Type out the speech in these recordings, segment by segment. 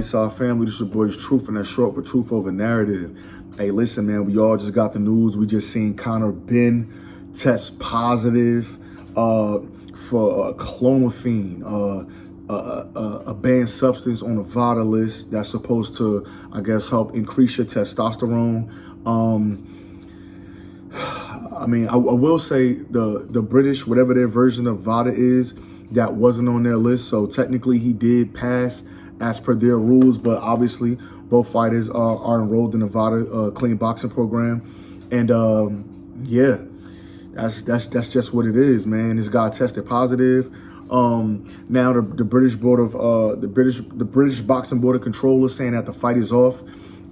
Side family, this your boy's Truth, and that's short for Truth Over Narrative. Hey, listen, man, we all just got the news. We just seen Conor Benn test positive for Clonifene, a banned substance on the VADA list that's supposed to, I guess, help increase your testosterone. I mean, I will say the British, whatever their version of VADA is, that wasn't on their list. So technically he did pass as per their rules, but obviously both fighters are enrolled in the VADA clean boxing program. And yeah, that's just what it is, man. This guy tested positive. Now the British board of the British Boxing Board of Controllers saying that the fight is off.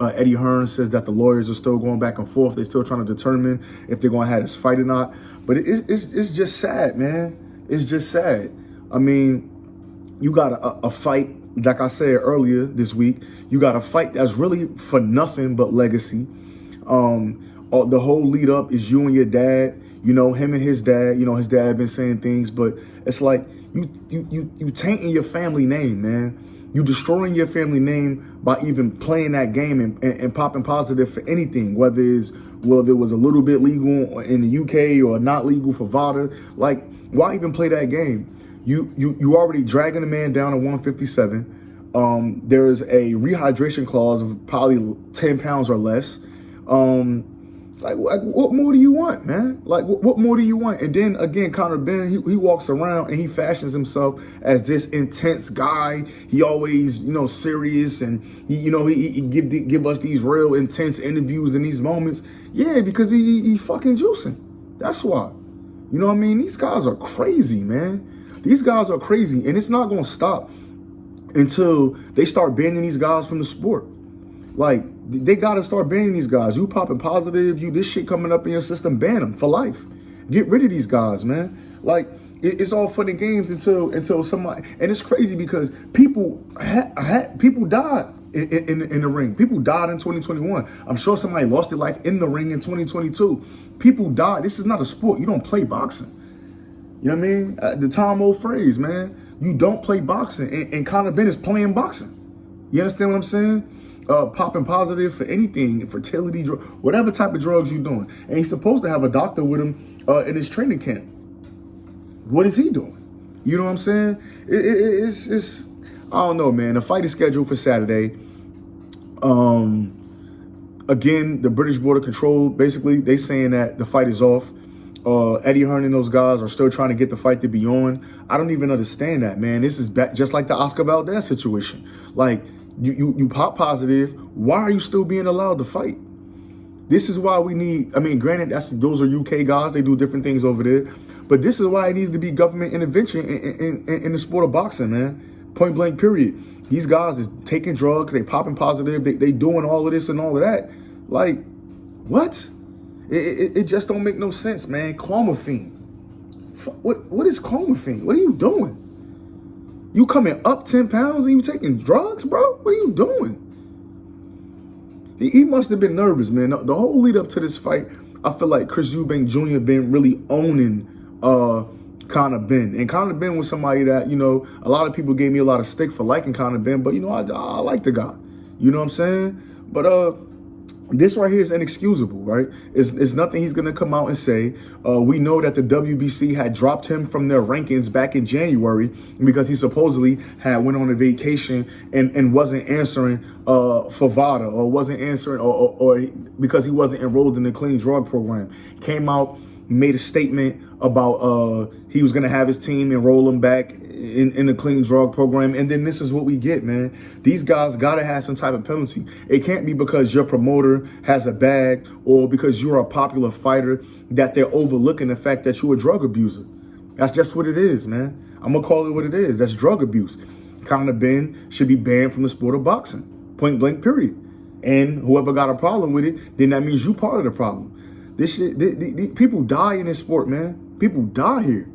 Eddie Hearn says that the lawyers are still going back and forth. They're still trying to determine if they're going to have this fight or not. But it's just sad, man. It's just sad. I mean, you got a fight, like I said earlier this week, you got a fight that's really for nothing but legacy. The whole lead up is you and your dad, you know, him and his dad, you know, his dad been saying things, but it's like you tainting your family name, man. You destroying your family name by even playing that game and popping positive for anything, whether it was a little bit legal in the UK or not legal for VADA. Like, why even play that game? You already dragging a man down to 157. There's a rehydration clause of probably 10 pounds or less. Like what more do you want, man? Like, what more do you want? And then again, Conor Benn, he walks around and he fashions himself as this intense guy. He always, you know, serious, and he give us these real intense interviews in these moments. Yeah, because he fucking juicing. That's why. You know what I mean? These guys are crazy, man. These guys are crazy, and it's not gonna stop until they start banning these guys from the sport. Like, they gotta start banning these guys. You popping positive, this shit coming up in your system, ban them for life. Get rid of these guys, man. Like, it's all fun and games until somebody, and it's crazy because people died in the ring. People died in 2021. I'm sure somebody lost their life in the ring in 2022. People died. This is not a sport. You don't play boxing. You know what I mean? The Tom old phrase, man. You don't play boxing, and Conor Benn is playing boxing. You understand what I'm saying? Popping positive for anything, fertility, whatever type of drugs you're doing. And he's supposed to have a doctor with him in his training camp. What is he doing? You know what I'm saying? It's I don't know, man. The fight is scheduled for Saturday. Again, the British Board of Control, basically, they saying that the fight is off. Eddie Hearn and those guys are still trying to get the fight to be on. I don't even understand that, man. This is just like the Oscar Valdez situation. Like, you pop positive. Why are you still being allowed to fight? This is why we need, I mean, granted, those are UK guys. They do different things over there. But this is why it needs to be government intervention in the sport of boxing, man. Point blank, period. These guys is taking drugs. They popping positive. They doing all of this and all of that. Like, what? It just don't make no sense, man. Clonifene. What is Clonifene? What are you doing? You coming up 10 pounds and you taking drugs, bro? What are you doing? He must have been nervous, man. The whole lead up to this fight, I feel like Chris Eubanks Jr. been really owning Conor Benn. And Conor Benn was somebody that, you know, a lot of people gave me a lot of stick for liking Conor Benn, but, you know, I like the guy. You know what I'm saying? But this right here is inexcusable, right? It's nothing he's going to come out and say. We know that the WBC had dropped him from their rankings back in January because he supposedly had went on a vacation and wasn't answering for VADA, or wasn't answering or because he wasn't enrolled in the clean drug program. Came out, made a statement about he was going to have his team enroll him back in the clean drug program. And then this is what we get, man. These guys got to have some type of penalty. It can't be because your promoter has a bag or because you're a popular fighter that they're overlooking the fact that you're a drug abuser. That's just what it is, man. I'm going to call it what it is. That's drug abuse. Conor Benn should be banned from the sport of boxing. Point blank, period. And whoever got a problem with it, then that means you part of the problem. This shit, people die in this sport, man. People die here.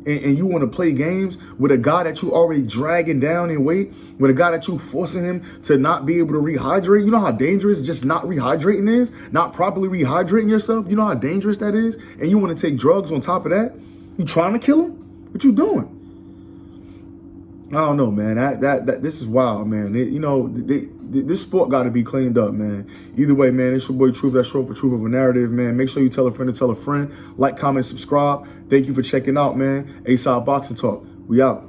And you want to play games with a guy that you already dragging down in weight, with a guy that you forcing him to not be able to rehydrate. You know how dangerous just not rehydrating is? Not properly rehydrating yourself? You know how dangerous that is? And you want to take drugs on top of that? You trying to kill him? What you doing? I don't know, man. This is wild, man. This sport got to be cleaned up, man. Either way, man, it's your boy Truth. That's short for Truth of a Narrative, man. Make sure you tell a friend to tell a friend. Like, comment, subscribe. Thank you for checking out, man. A-Side Boxing Talk. We out.